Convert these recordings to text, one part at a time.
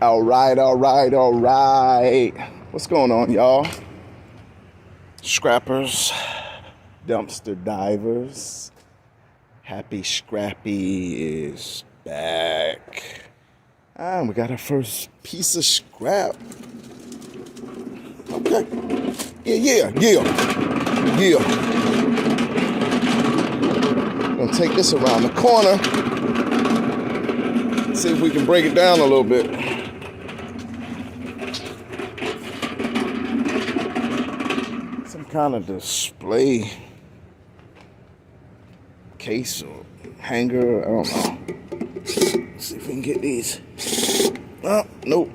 All right. What's going on, y'all? Scrappers, dumpster divers. Happy Scrappy is back. And we got our first piece of scrap. Okay. Yeah. Gonna take this around the corner. See if we can break it down a little bit. Some kind of display case or hanger. I don't know. Let's see if we can get these. Oh, nope.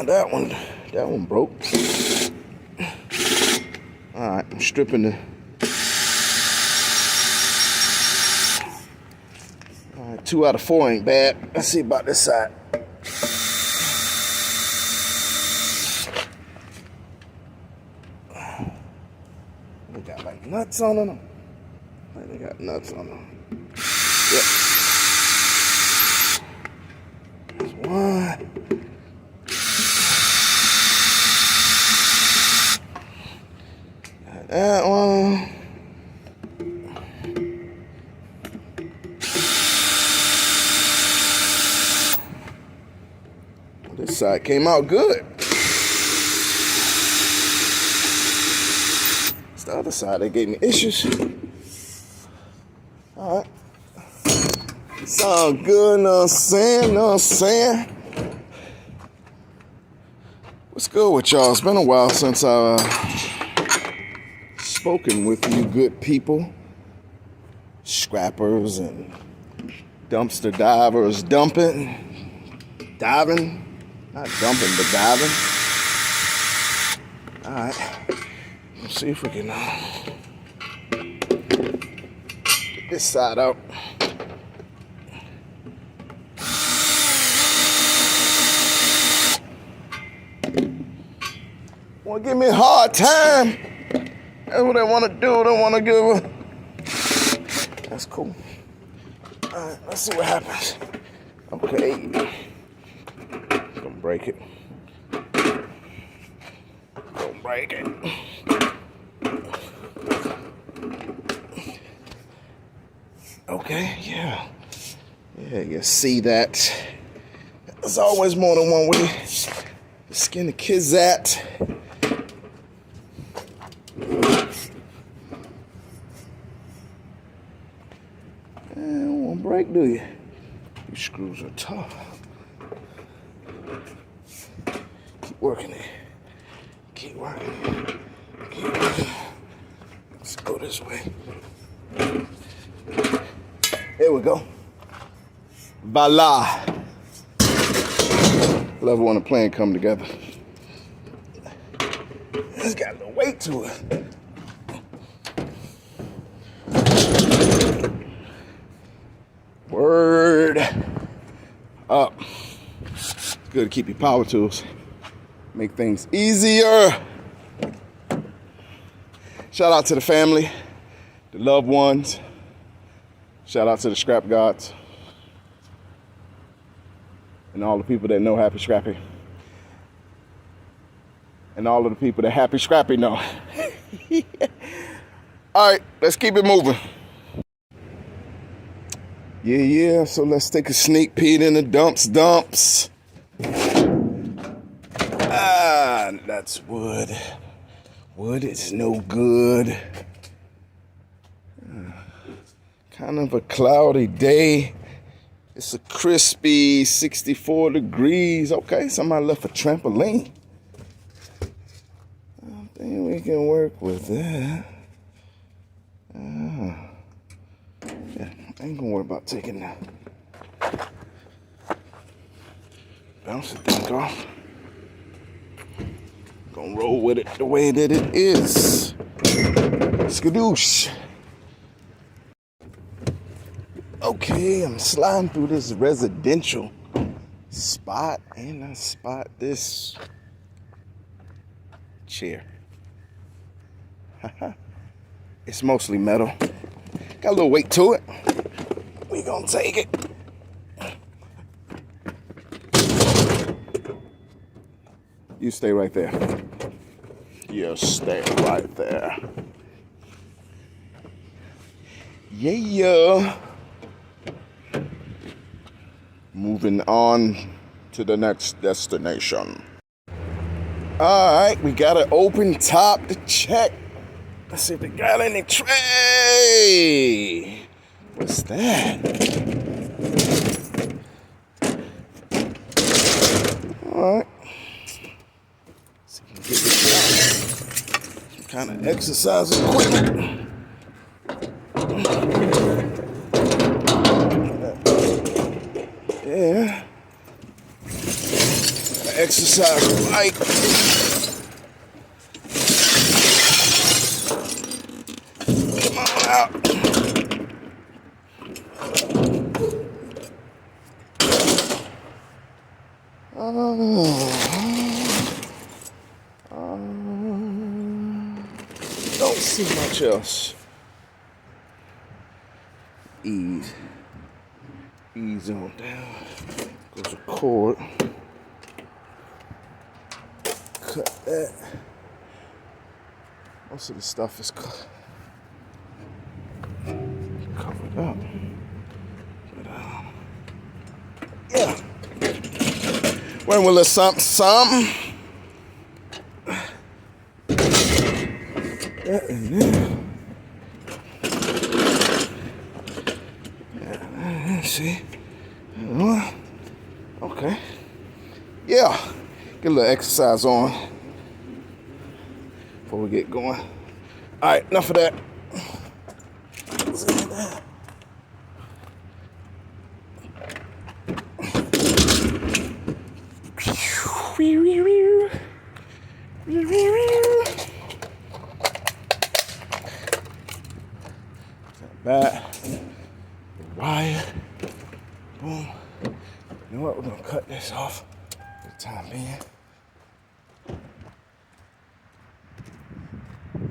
That one broke. All right, I'm stripping the. All right, 2 out of 4 ain't bad. Let's see about this side. They got like nuts on them. They got nuts on them. Yep. There's one. That one. This side came out good. It's the other side that gave me issues. All right. It's all good, know what I'm saying? What's good with y'all? It's been a while since I've spoken with you good people, scrappers and dumpster divers, diving, not dumping, but diving. All right, let's see if we can get this side out. Want to give me a hard time? That's what they want to do. They want to give a... That's cool. All right, let's see what happens. Okay. Gonna break it. Okay, yeah. Yeah, you see that. There's always more than one way to skin the kids at. Break, do you? These screws are tough. Keep working it. Keep working. Let's go this way. There we go. Voila. Love when a plan come together. It's got a little weight to it. Word up. It's good to keep your power tools. Make things easier. Shout out to the family, the loved ones. Shout out to the scrap gods. And all the people that know Happy Scrappy. And all of the people that Happy Scrappy know. All right, let's keep it moving. Yeah, so let's take a sneak peek in the dumps. That's wood. Wood is no good. Kind of a cloudy day. It's a crispy 64 degrees. Okay, somebody left a trampoline. I think we can work with that. I ain't gonna worry about taking that. Bounce the thing off. Gonna roll with it the way that it is. Skadoosh. Okay, I'm sliding through this residential spot, and I spot this chair. It's mostly metal. Got a little weight to it. We gonna take it. You stay right there. You stay right there. Yeah. Moving on to the next destination. All right, we got an open top to check. Let's see if we got any tray. What's that? All right. See if we can get this some kind of exercise equipment. Yeah. Exercise bike. Come on out. Don't see much else. Ease on down. Goes a cord. Cut that. Most of the stuff is covered up. But, yeah. When will it something? That in there. See? Okay. Yeah. Get a little exercise on before we get going. All right, enough of that. That wire. Boom. You know what? We're gonna cut this off for the time being.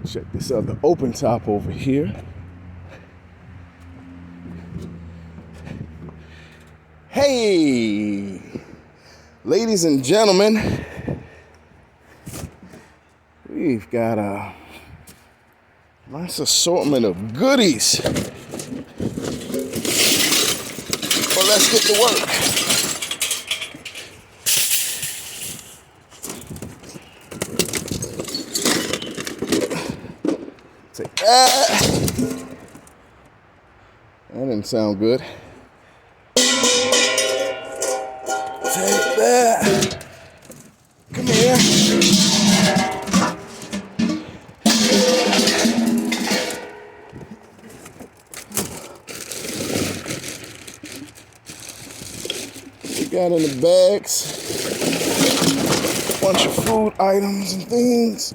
Check this other open top over here. Hey, ladies and gentlemen, we've got a nice assortment of goodies. Well, let's get to work. Take that. That didn't sound good. Take that. Come here. We got in the bags a bunch of food items and things.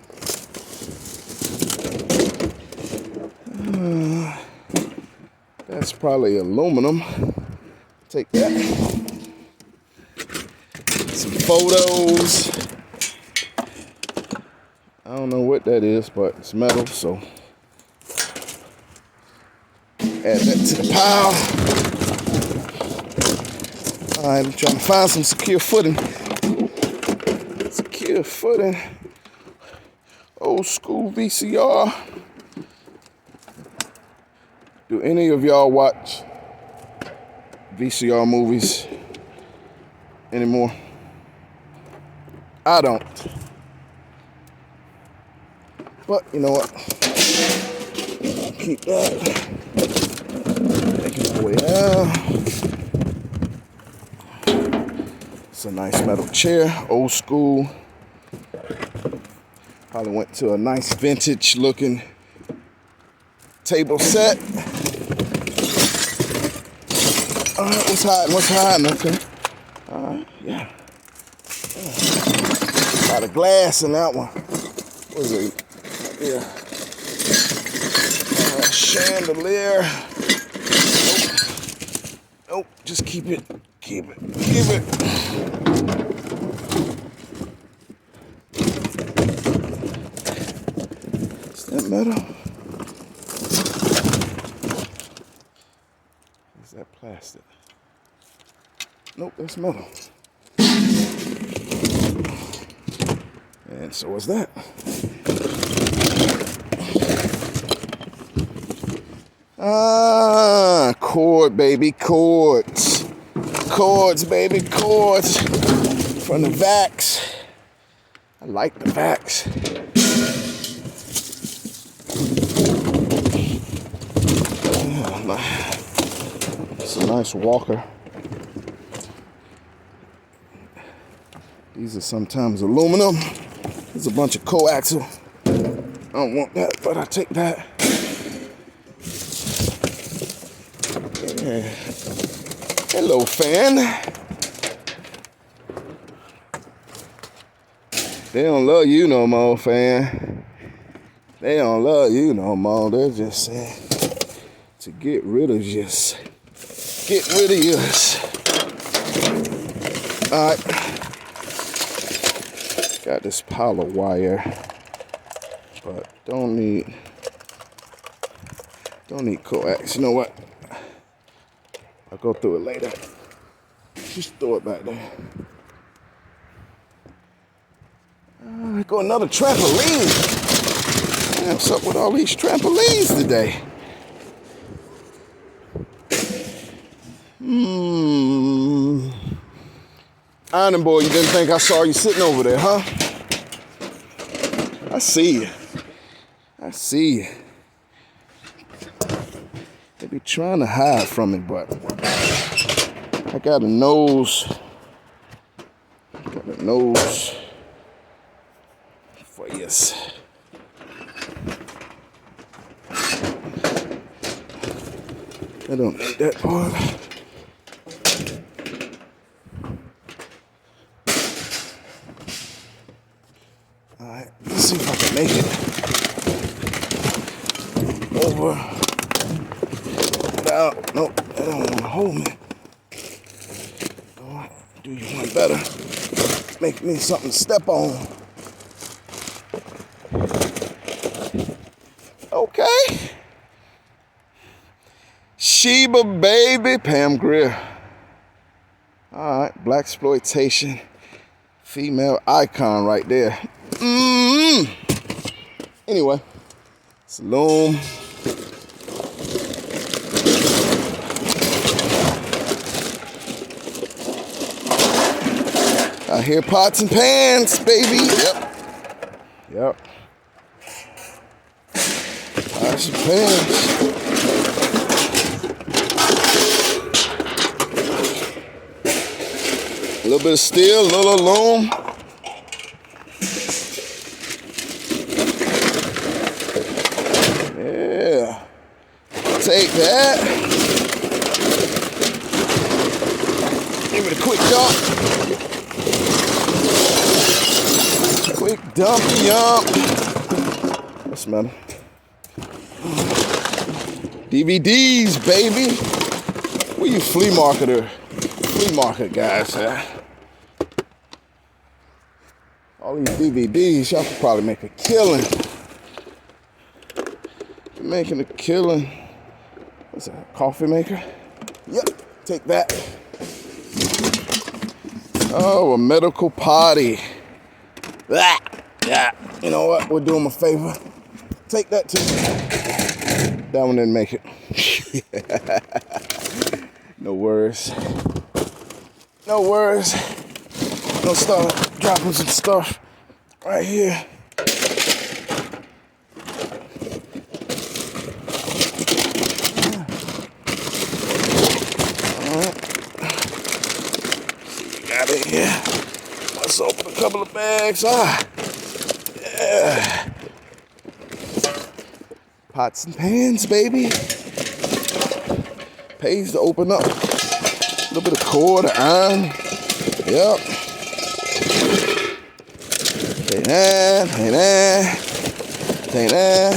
That's probably aluminum. Take that. Some photos. I don't know what that is, but it's metal, so add that to the pile. All right, I'm trying to find some secure footing. Secure footing. Old school VCR. Do any of y'all watch VCR movies anymore? I don't. But you know what? Keep that. Make it way out. It's a nice metal chair, old school. Probably went to a nice vintage looking table set. All right, what's hiding? Okay. All right, yeah. A lot of glass in that one. What is it? Yeah. Chandelier. Nope, just keep it. Is that metal? Is that plastic? Nope, that's metal. And so is that. Cord, baby, cords. Cords, baby, cords. From the Vax. I like the Vax. It's a nice walker. These are sometimes aluminum. There's a bunch of coaxial. I don't want that, but I take that. Yeah. Hello, fan. They don't love you no more, fan. They don't love you no more. They're just saying to get rid of you. Get rid of you. All right. Got this pile of wire, but don't need coax. You know what? I'll go through it later. Just throw it back there. Go another trampoline. Man, what's up with all these trampolines today? Ironing boy, you didn't think I saw you sitting over there, huh? I see you. I see you. They be trying to hide from me, but I got a nose. Got a nose for yes. I don't need that part. Alright, let's see if I can make it over. Without, nope, that don't want to hold me. Alright, do you one better. Make me something to step on. Okay. Sheba baby, Pam Grier. All right, blaxploitation, female icon right there. Anyway, it's a loom. I hear pots and pans, baby. Yep. Pots and pans. A little bit of steel, a little loom. Yeah. Take that. Give it a quick dump. Quick dumpy yump. What's the matter? DVDs, baby. Where you flea market guys at? All these DVDs, y'all could probably make a killing. You're making a killing. What's that, a coffee maker? Yep, take that. Oh, a medical potty. Yeah, you know what? We'll do them a favor. Take that too. That one didn't make it. No worries. No worries. Gonna start dropping some stuff right here. Alright. See what we got in here. Let's open a couple of bags. Yeah. Pots and pans, baby. Pays to open up. A little bit of cord, iron. Yep. Take that, take that, take that.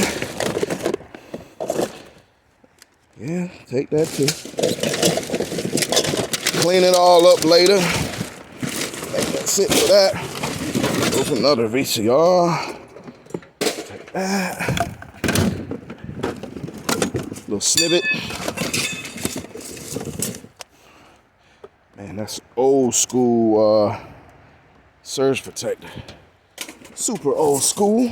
Yeah, take that too. Clean it all up later. Make that sit for that. Open another VCR. Take that. Little snippet. Man, that's old school surge protector. Super old school.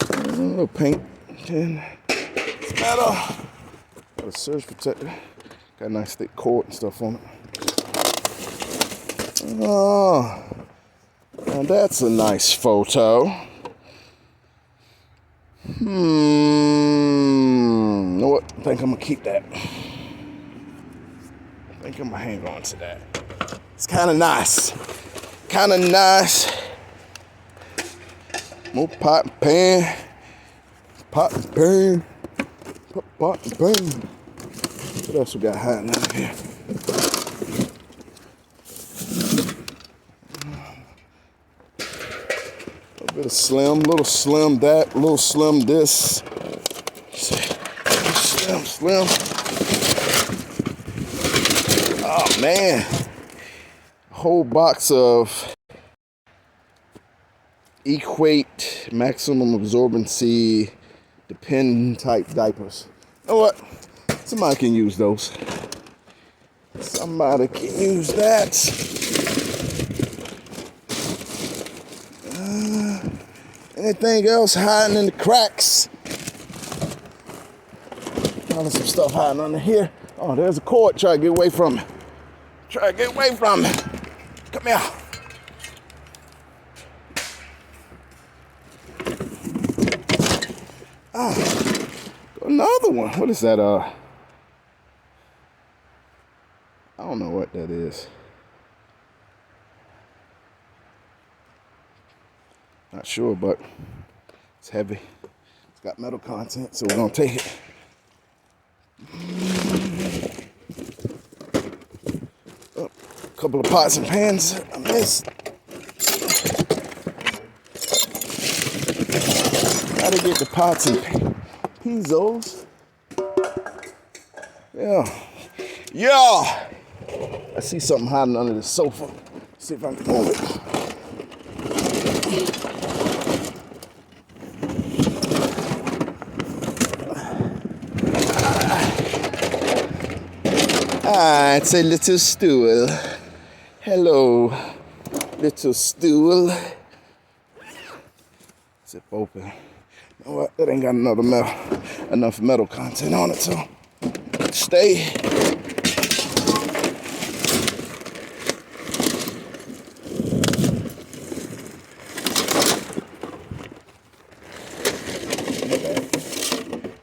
A little paint. And it's metal. Got a surge protector. Got a nice thick cord and stuff on it. Oh, now that's a nice photo. You know what? I think I'm gonna keep that. I think I'm gonna hang on to that. It's kind of nice. Kind of nice. More pot and pan. Pot and pan. Pot and pan. What else we got hiding out here? Bit of slim, little slim that, little slim this. Slim. Oh man. A whole box of Equate maximum absorbency depend type diapers. You know what? Somebody can use those. Somebody can use that. Anything else hiding in the cracks? Probably some stuff hiding under here. Oh, there's a cord. Try to get away from it. Try to get away from it. Come here. Oh, another one. What is that? I don't know what that is. Not sure, but it's heavy. It's got metal content, so we're gonna take it. Oh, a couple of pots and pans I missed. Gotta get the pots and pizzos. Yeah. I see something hiding under the sofa. Let's see if I can move it. It's a little stool. Hello, little stool. Zip open. You know what? That ain't got enough metal content on it, so stay.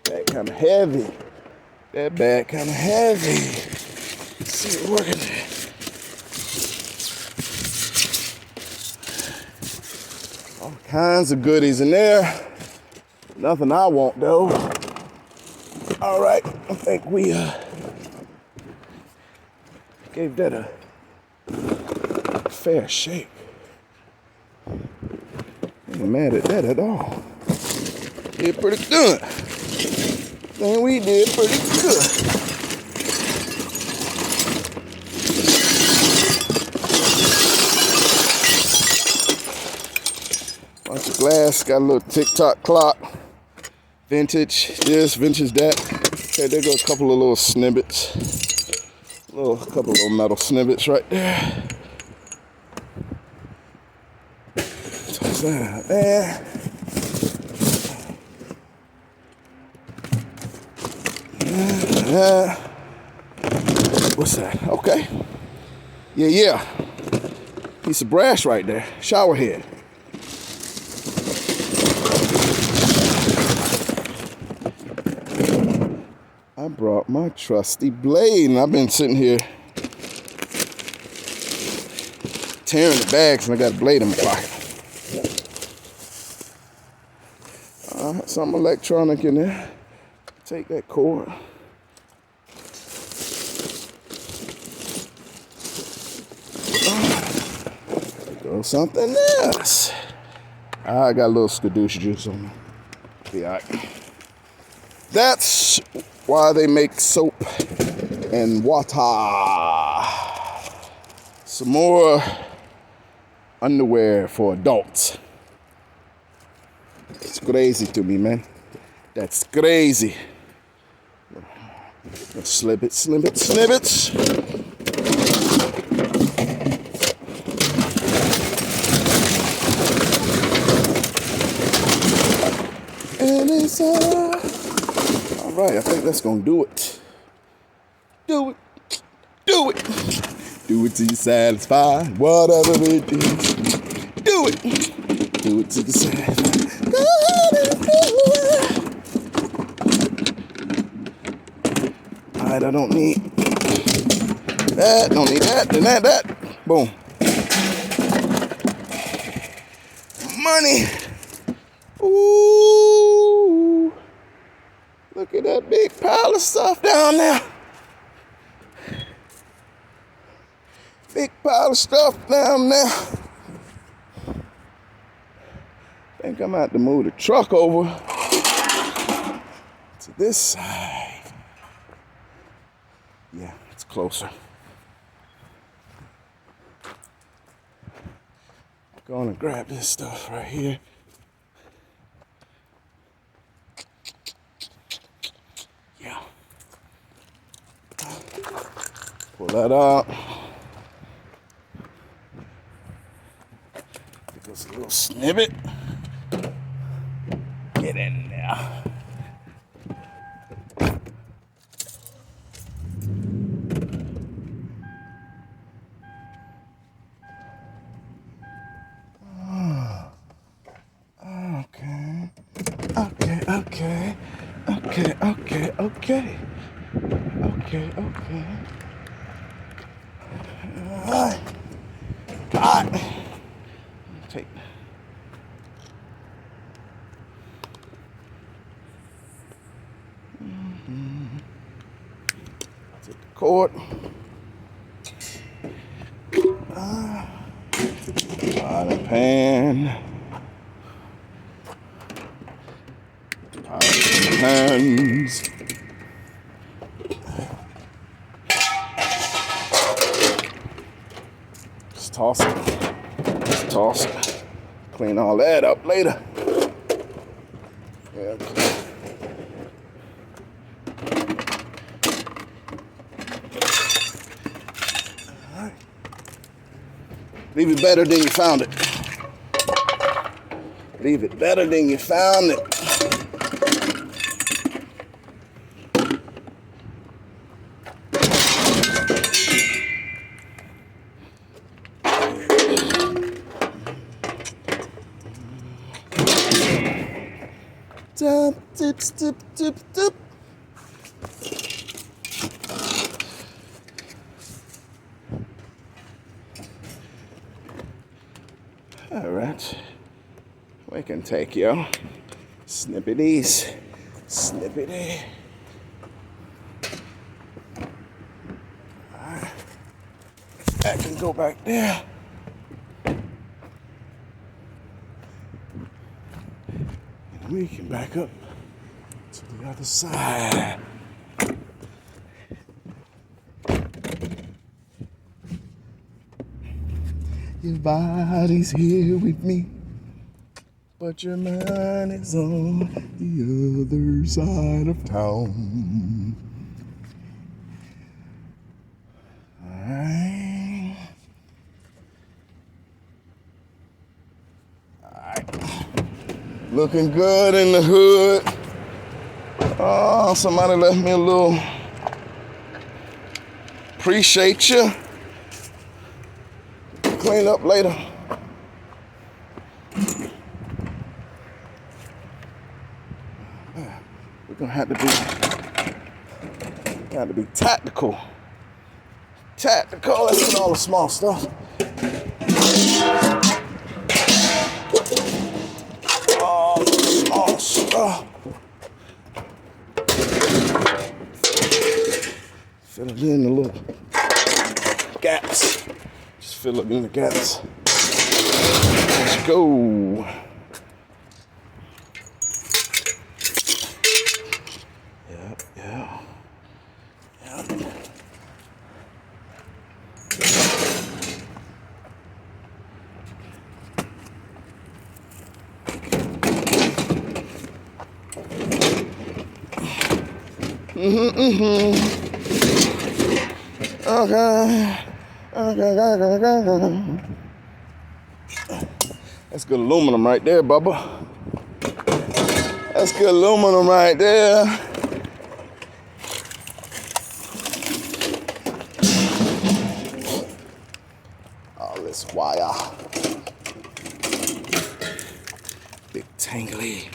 That kind of heavy. That bag kind of heavy. Let's see it working there. All kinds of goodies in there. Nothing I want though. All right, I think we gave that a fair shake. Ain't mad at that at all. Did pretty good. And we did pretty good. Bunch of glass, got a little tick-tock clock. Vintage this, vintage that. Okay, there go a couple of little snippets. A couple of little metal snippets right there. Toss that out there. What's that? Okay. Yeah. Piece of brass right there. Shower head. I brought my trusty blade, and I've been sitting here tearing the bags, and I got a blade in my pocket. Something electronic in there. Take that cord. Go something else. I got a little skadoosh juice on me. Be all right. That's why they make soap and water. Some more underwear for adults. It's crazy to me, man. That's crazy. Let's slip it, slip it, snip it. And it's all right, I think that's gonna do it. Do it, do it. Do it till you're satisfied, whatever it is. Do it till you're satisfied. All right, I don't need that, don't need that, then that. Boom. Money. Ooh. Look at that big pile of stuff down there. Big pile of stuff down there. Think I'm about to move the truck over to this side. Yeah, it's closer. Gonna grab this stuff right here. Yeah. Pull that up. Just a little snippet. Get in there. Okay. All right. Take. Take the cord. The pan. Hands. Just toss it. Just toss it. Clean all that up later. Yeah. All right. Leave it better than you found it. Leave it better than you found it. Tip. All right, we can take your snippities, snippity. All right, that can go back there. And we can back up to the other side. Your body's here with me, but your mind is on the other side of town. Alright. Looking good in the hood. Oh, somebody left me a little. Appreciate you. Clean up later. We're gonna have to be tactical. Tactical. Let's get all the small stuff. All the small stuff. Fill it in the little gaps. Just fill it in the gaps. Let's go. Yeah. Mm-hmm. Okay. That's good aluminum right there, Bubba. That's good aluminum right there. All this wire. Big tangly.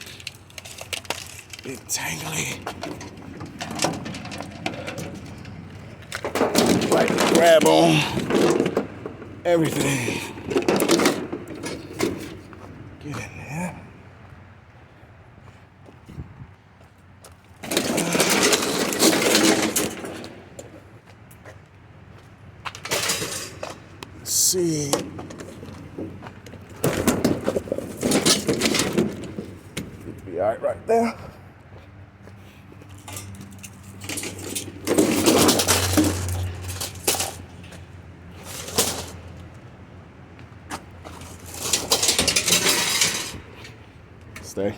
Big tangly. Right to grab on. Everything. Get in there. Let's see. Be all right there. Stay.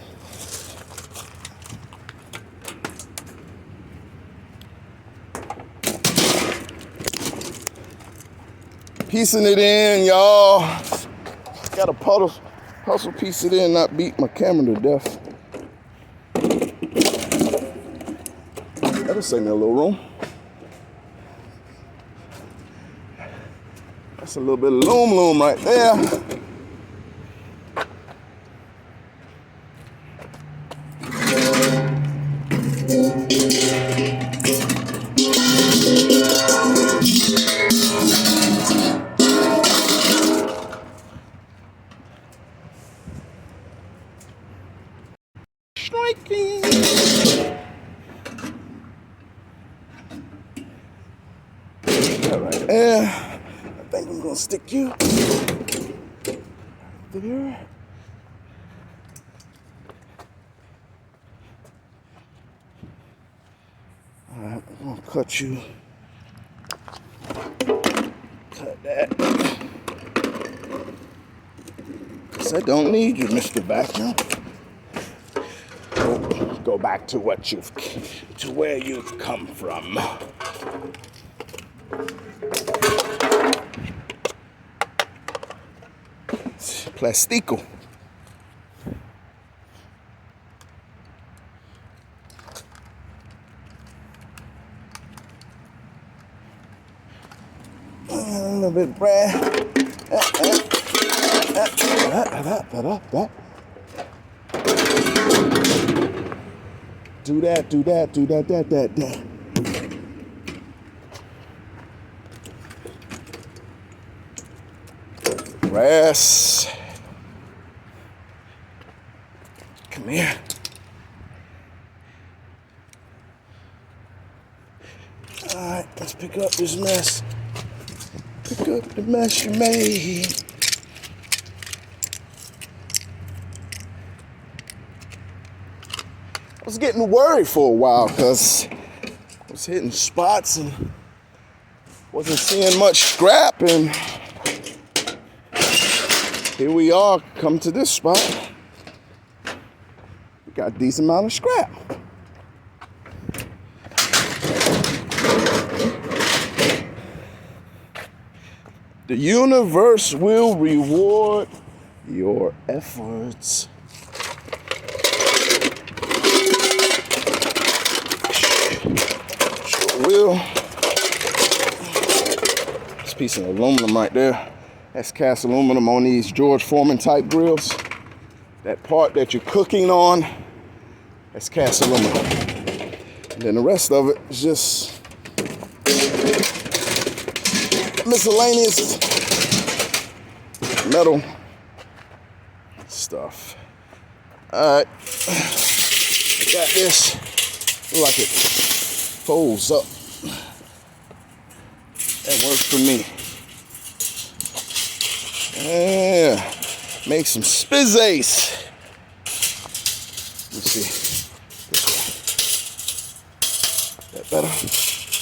Piecing it in, y'all. Got a puzzle piece it in, not beat my camera to death. That'll save me a little room. That's a little bit of loom right there. Striking. All right there. I think I'm gonna stick you there. All right, I'm gonna cut you. Cut that. 'Cause I don't need you, Mr. Vacuum. Go back to where you've come from. Plastico. A little bit of bread. Do that. Grass. Come here. All right, let's pick up this mess. Pick up the mess you made. I was getting worried for a while because I was hitting spots and wasn't seeing much scrap, and here we are, come to this spot. We got a decent amount of scrap. The universe will reward your efforts. Sure will. This piece of aluminum right there. That's cast aluminum on these George Foreman type grills. That part that you're cooking on, that's cast aluminum. And then the rest of it is just miscellaneous metal stuff. All right, I got this. Look like it folds up. That works for me. Yeah, make some spizzace. Let's see. That better?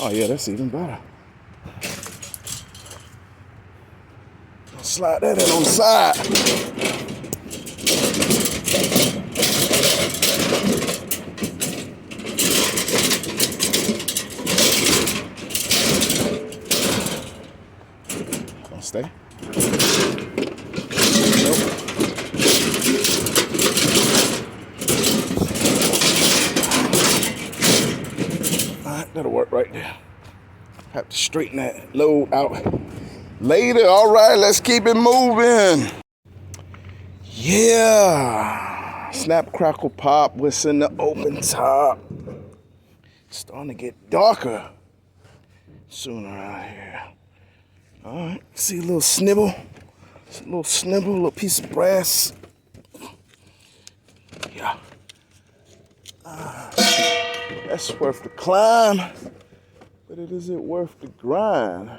Oh yeah, that's even better. Slide that in on the side. That'll work right there. Have to straighten that load out later. All right, let's keep it moving. Yeah. Snap, crackle, pop. What's in the open top? It's starting to get darker soon around here. All right, see a little snibble. A little piece of brass. Yeah. That's worth the climb, but is it worth the grind? I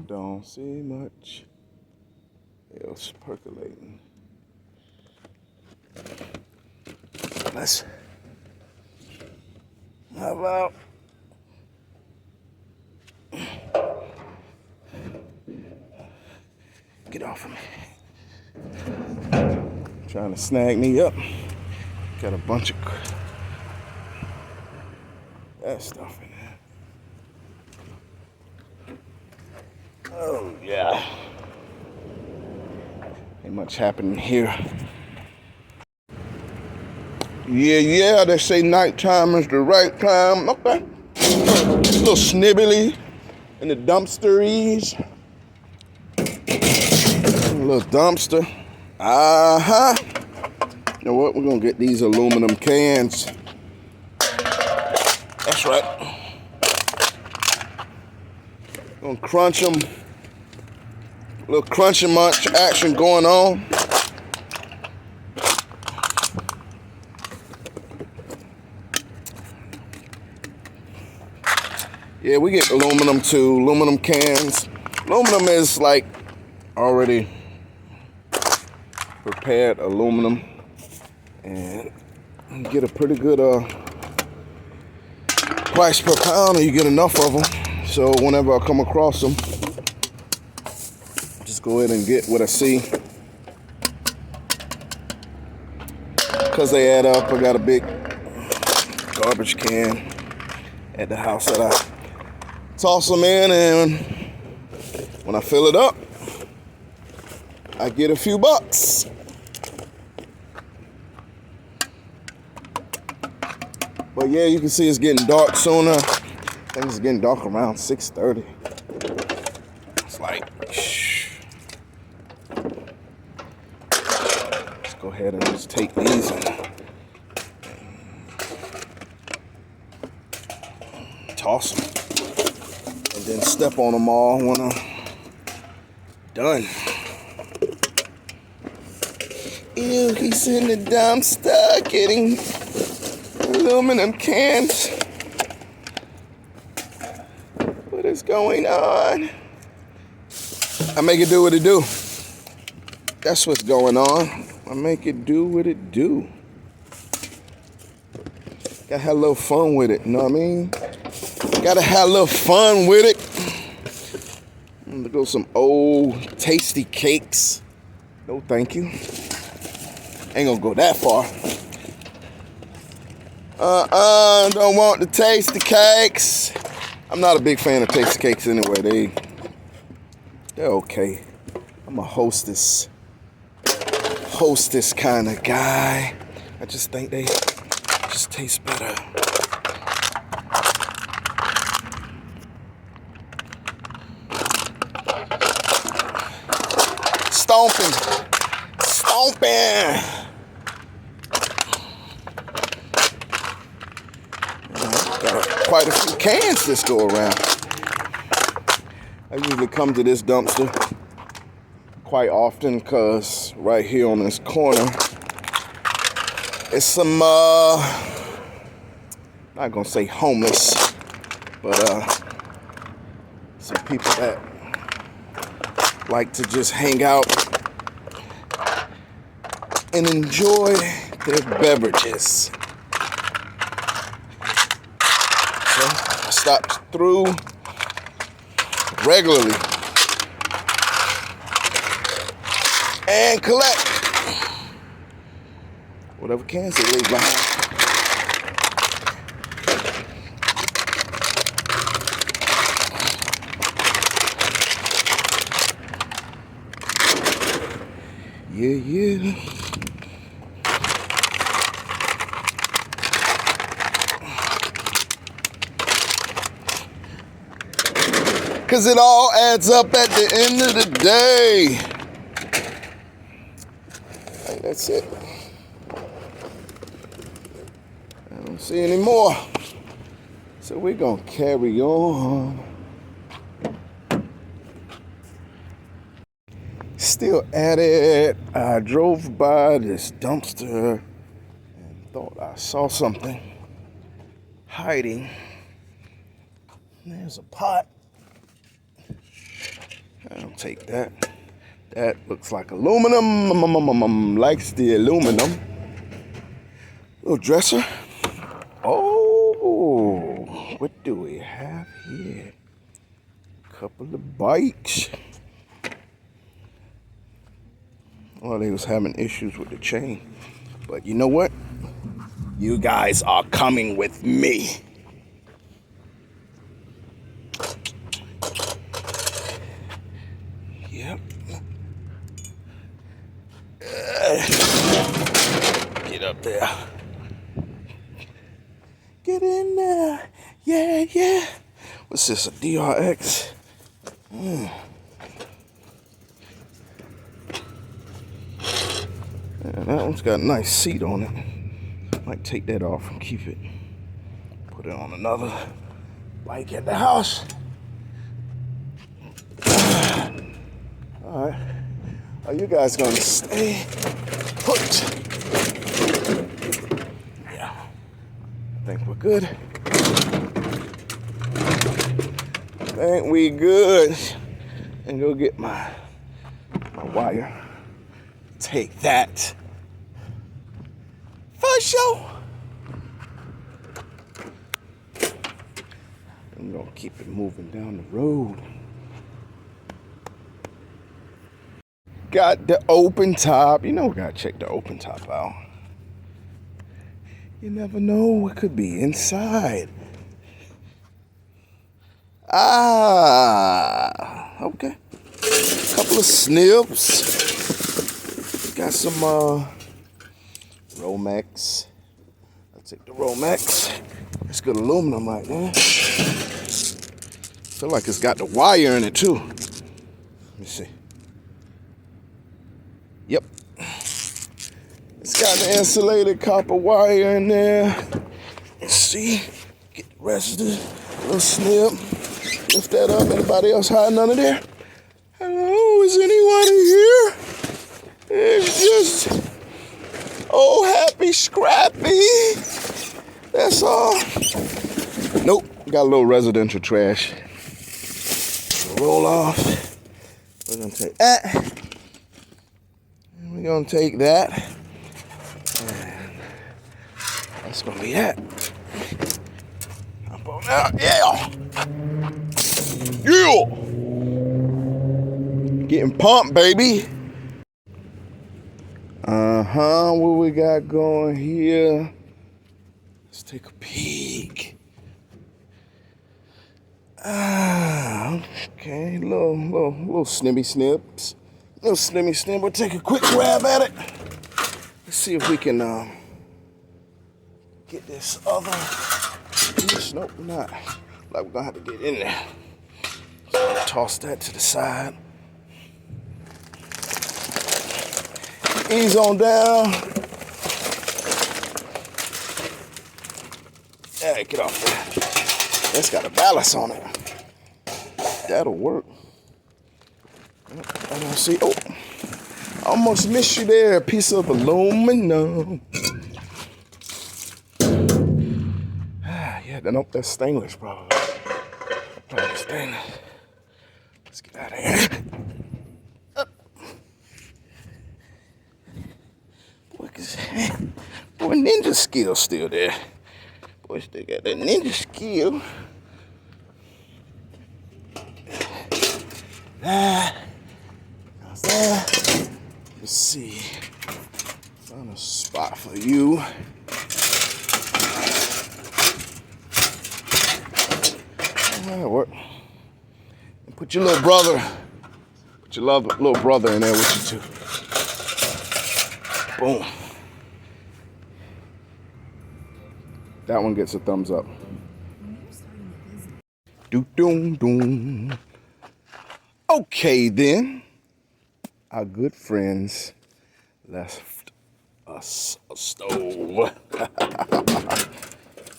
don't see much else percolating. How about get off of me. Trying to snag me up. Got a bunch of that stuff in there. Oh yeah. Ain't much happening here. Yeah, they say nighttime is the right time. Okay. A little snibbly in the dumpsteries. A little dumpster. Uh-huh. You know what? We're gonna get these aluminum cans. That's right. Gonna crunch them. A little crunch and munch action going on. Yeah, we get aluminum too, aluminum cans. Aluminum is like already prepared aluminum, and you get a pretty good price per pound, and you get enough of them. So whenever I come across them, just go ahead and get what I see. Because they add up, I got a big garbage can at the house that I toss them in, and when I fill it up, I get a few bucks. But yeah, you can see it's getting dark sooner. I think it's getting dark around 6:30. It's like, shh. Let's go ahead and just take these and toss them. And then step on them all when I'm done. Ew, he's in the dumpster getting aluminum cans. What is going on? I make it do what it do. That's what's going on. I make it do what it do. Gotta have a little fun with it, you know what I mean? Gotta have a little fun with it. I'm gonna go some old tasty cakes. No thank you. Ain't gonna go that far. Don't want to taste the cakes. I'm not a big fan of tasty cakes anyway. They're okay. I'm a hostess kind of guy. I just think they just taste better. Stomping. Got quite a few cans this go around. I usually come to this dumpster quite often because right here on this corner, it's some, not gonna say homeless, but some people that like to just hang out and enjoy their beverages. So I stop through regularly and collect whatever cans they leave behind. Yeah. Because it all adds up at the end of the day. I think that's it. I don't see any more. So we're going to carry on. Still at it. I drove by this dumpster and thought I saw something hiding. There's a pot. I'll take that. That looks like aluminum. Likes the aluminum. Little dresser. Oh, what do we have here? Couple of bikes. Well, they was having issues with the chain. But you know what? You guys are coming with me. Yep. Get up there. Get in there. Yeah, yeah. What's this, a DRX? Yeah, that one's got a nice seat on it. Might take that off and keep it. Put it on another bike at the house. All right. Are you guys gonna stay put? Yeah. I think we're good. I think we good. And go get my wire. Take that. For sure. I'm gonna keep it moving down the road. Got the open top. You know we gotta check the open top out. You never know what could be inside. Okay. Couple of snips. Got some Romex. I'll take the Romex. It's good aluminum right there. Feel like it's got the wire in it too. Let me see. Yep. It's got the insulated copper wire in there. Let's see. Get the rest of this little snip. Lift that up. Anybody else hiding under there? Hello, is anyone here? It's just happy Scrappy. That's all. Nope. Got a little residential trash. Roll off. We're gonna take that. And we're gonna take that. And that's gonna be that. Hop on out. Yeah. Yeah. Getting pumped, baby. What we got going here? Let's take a peek. Okay, little snibby snips. Little snibby snip. We'll take a quick grab at it. Let's see if we can get this other piece. Nope, not. Like we're gonna have to get in there. So toss that to the side. Ease on down. Yeah, get off there. That's got a ballast on it. That'll work. I don't see. Oh, almost missed you there. A piece of aluminum. Yeah, nope, that's stainless probably. Probably stainless. Let's get out of here. Boy, ninja skill still there. Boy, still got that ninja skill. How's that? Let's see. Found a spot for you. That'll work. And put your little brother. Put your little brother in there with you too. Boom. That one gets a thumbs up. Do doom doom. Okay, then. Our good friends left us a stove.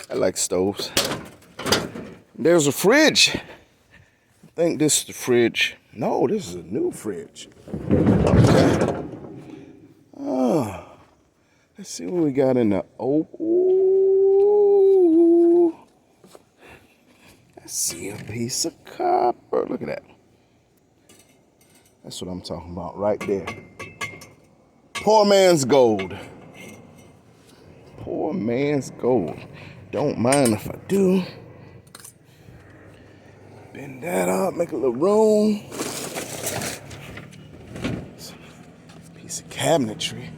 I like stoves. There's a fridge. I think this is the fridge. No, this is a new fridge. Okay. Oh, let's see what we got in the ooh. I see a piece of copper. Look at that. That's what I'm talking about right there. Poor man's gold. Poor man's gold. Don't mind if I do. Bend that up, make a little room. Piece of cabinetry.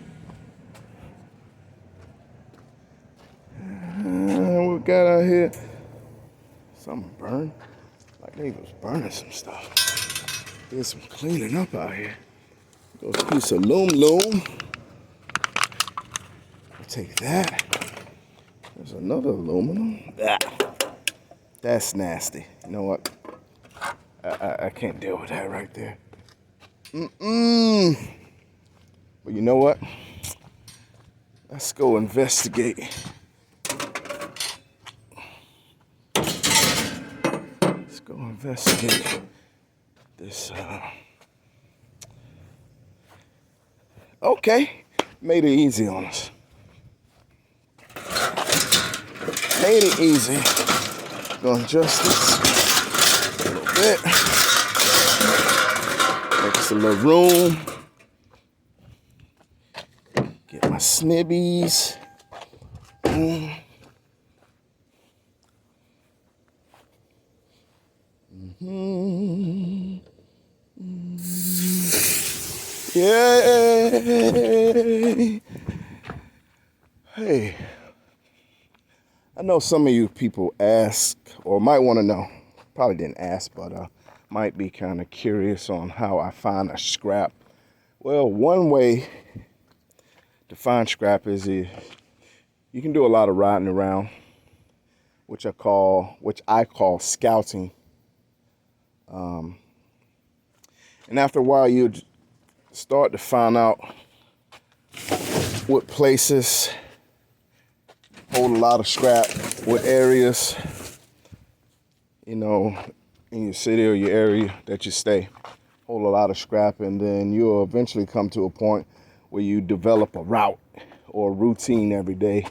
What we got out here? Something burned. Like they was burning some stuff. There's some cleaning up out here. Goes a piece of loom. I'll take that. There's another aluminum. That's nasty. You know what? I can't deal with that right there. But you know what? Let's go investigate. Let's go investigate this. Okay, made it easy on us. Made it easy. Gonna adjust this a little bit. Make us a little room. Get my snibbies. Yay! Hey, I know some of you people ask, or might want to know, probably didn't ask, but might be kind of curious on how I find a scrap. Well, one way to find scrap is you can do a lot of riding around, which I call scouting. And after a while, you start to find out what places hold a lot of scrap, what areas, you know, in your city or your area that you stay, hold a lot of scrap, and then you'll eventually come to a point where you develop a route or a routine every day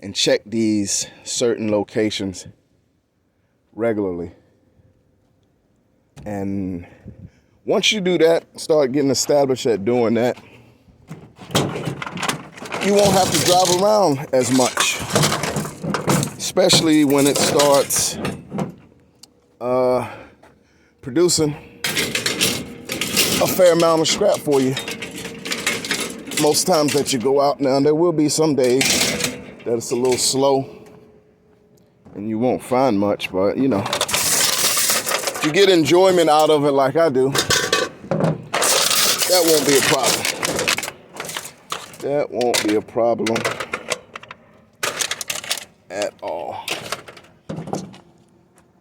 and check these certain locations regularly. And once you do that, start getting established at doing that, you won't have to drive around as much, especially when it starts producing a fair amount of scrap for you. Most times that you go out now, there will be some days that it's a little slow and you won't find much, but you know, if you get enjoyment out of it like I do, that won't be a problem. That won't be a problem at all.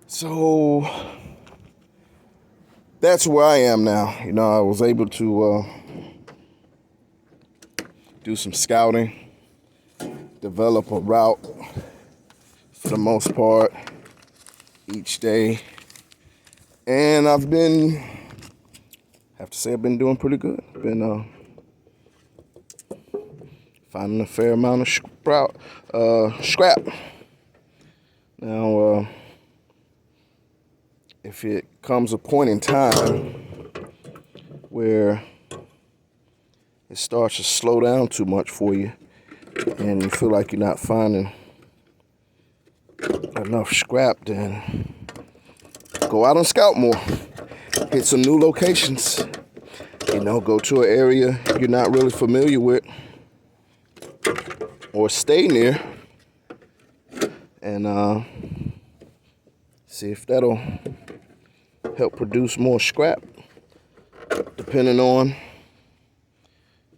So that's where I am now. You know, I was able to do some scouting, develop a route for the most part each day. And I've been doing pretty good. Been finding a fair amount of scrap. Now, if it comes a point in time where it starts to slow down too much for you and you feel like you're not finding enough scrap, then go out and scout more. Hit some new locations. You know, go to an area you're not really familiar with, or stay near, and see if that'll help produce more scrap, depending on,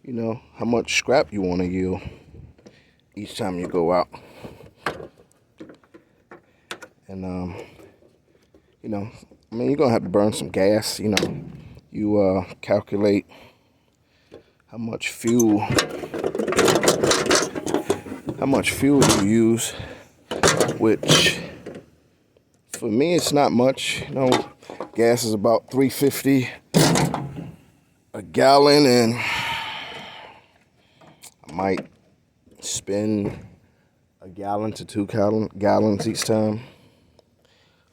you know, how much scrap you want to yield each time you go out. And you know, I mean, you're gonna have to burn some gas. You know, you calculate how much fuel you use, which for me it's not much. You know, gas is about $3.50 a gallon, and I might spend a gallon to 2 gallons each time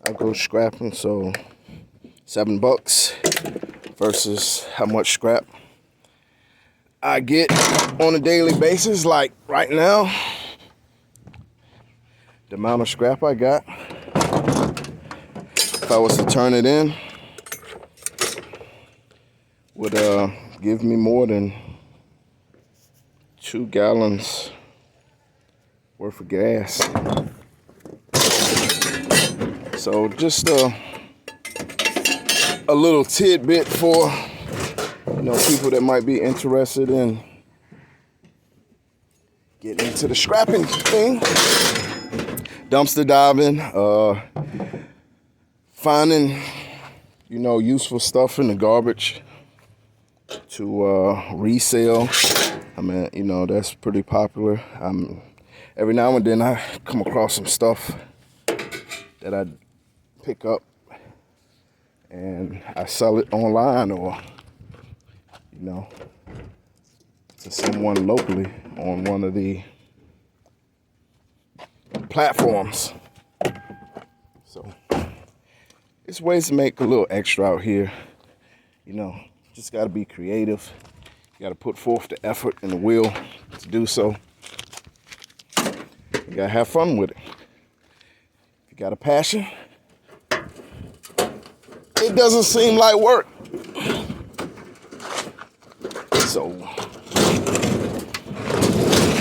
I go scrapping. So $7 versus how much scrap I get on a daily basis. Like right now, the amount of scrap I got, if I was to turn it in, would give me more than 2 gallons worth of gas. So just a little tidbit for, you know, people that might be interested in getting into the scrapping thing, dumpster diving, finding, you know, useful stuff in the garbage to resell. I mean, you know, that's pretty popular. Every now and then I come across some stuff that I pick up and I sell it online, or, you know, to someone locally on one of the platforms. So it's ways to make a little extra out here. You know, just got to be creative. You got to put forth the effort and the will to do so. You got to have fun with it. If you got a passion, it doesn't seem like work. So,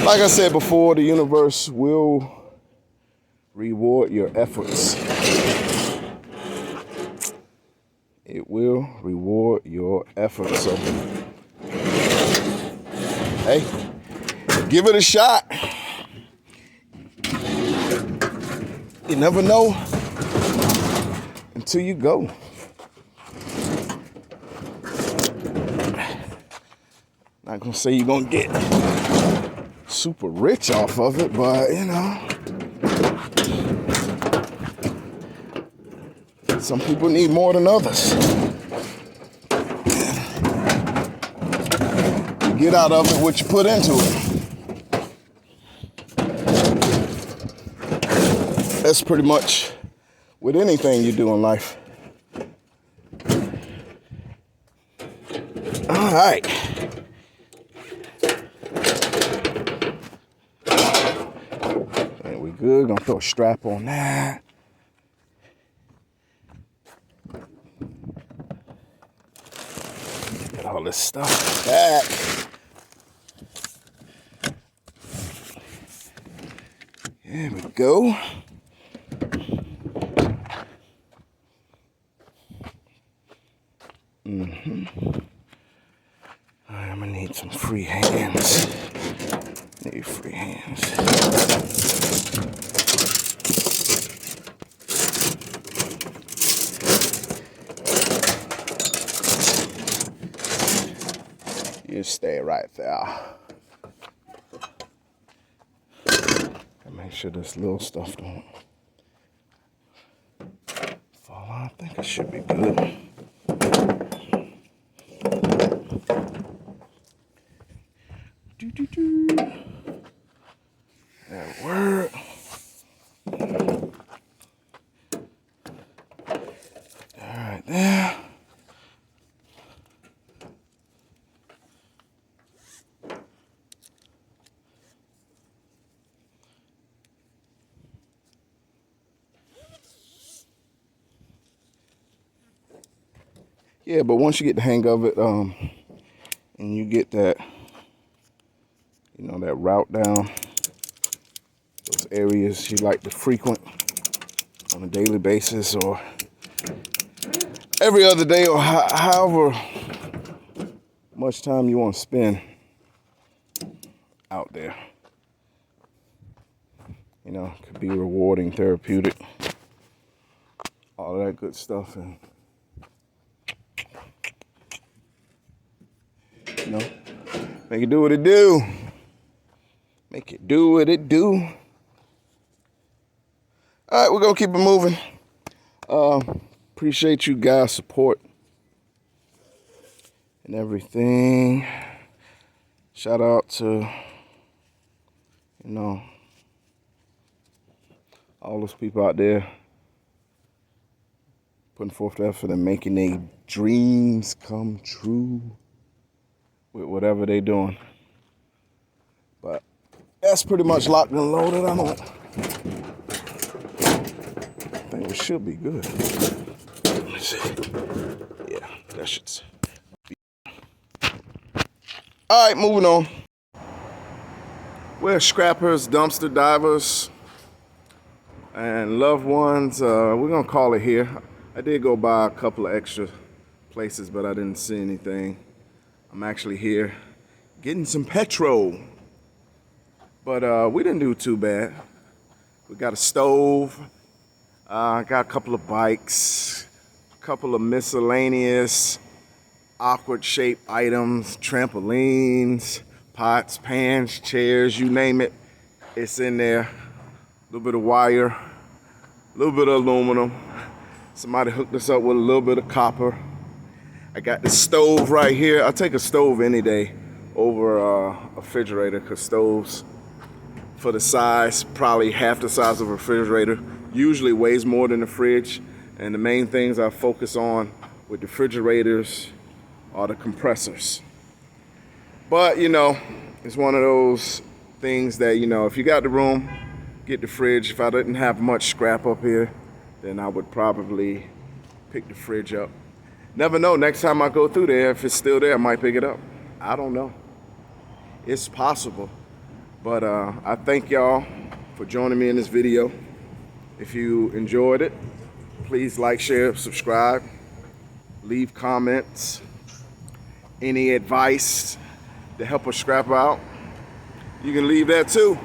like I said before, the universe will reward your efforts. It will reward your efforts. So, hey, give it a shot. You never know until you go. Not gonna say you're gonna get super rich off of it, but you know, some people need more than others. You get out of it what you put into it. That's pretty much with anything you do in life. All right. And we good. Gonna throw a strap on that. Get all this stuff back. There we go. I'm gonna need some free hands. Need free hands. You stay right there. And make sure this little stuff don't fall out. I think it should be good. That work. All right, there. Yeah, but once you get the hang of it, and you get that, you know, that route down, those areas you like to frequent on a daily basis or every other day, or however much time you want to spend out there. You know, it could be rewarding, therapeutic, all that good stuff, and you know, make it do what it do. Make it do what it do. All right, we're gonna keep it moving. Appreciate you guys' support and everything. Shout out to, you know, all those people out there putting forth the effort and making their dreams come true with whatever they're doing. But that's pretty much locked and loaded. I think we should be good. Let's see. Yeah, that should be. All right, moving on. We're scrappers, dumpster divers, and loved ones. We're gonna call it here. I did go by a couple of extra places, but I didn't see anything. I'm actually here getting some petrol. But we didn't do too bad. We got a stove, got a couple of bikes, a couple of miscellaneous awkward shaped items, trampolines, pots, pans, chairs, you name it, it's in there. A little bit of wire, a little bit of aluminum. Somebody hooked us up with a little bit of copper. I got the stove right here. I take a stove any day over a refrigerator, because stoves, for the size, probably half the size of a refrigerator, usually weighs more than the fridge. And the main things I focus on with refrigerators are the compressors. But you know, it's one of those things that, you know, if you got the room, get the fridge. If I didn't have much scrap up here, then I would probably pick the fridge up. Never know, next time I go through there, if it's still there, I might pick it up. I don't know. It's possible. But I thank y'all for joining me in this video. If you enjoyed it, please like, share, subscribe, leave comments, any advice to help us scrap out, you can leave that too.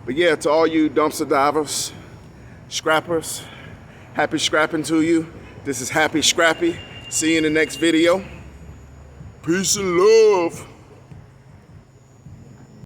But yeah, to all you dumpster divers, scrappers, happy scrapping to you. This is Happy Scrappy. See you in the next video. Peace and love.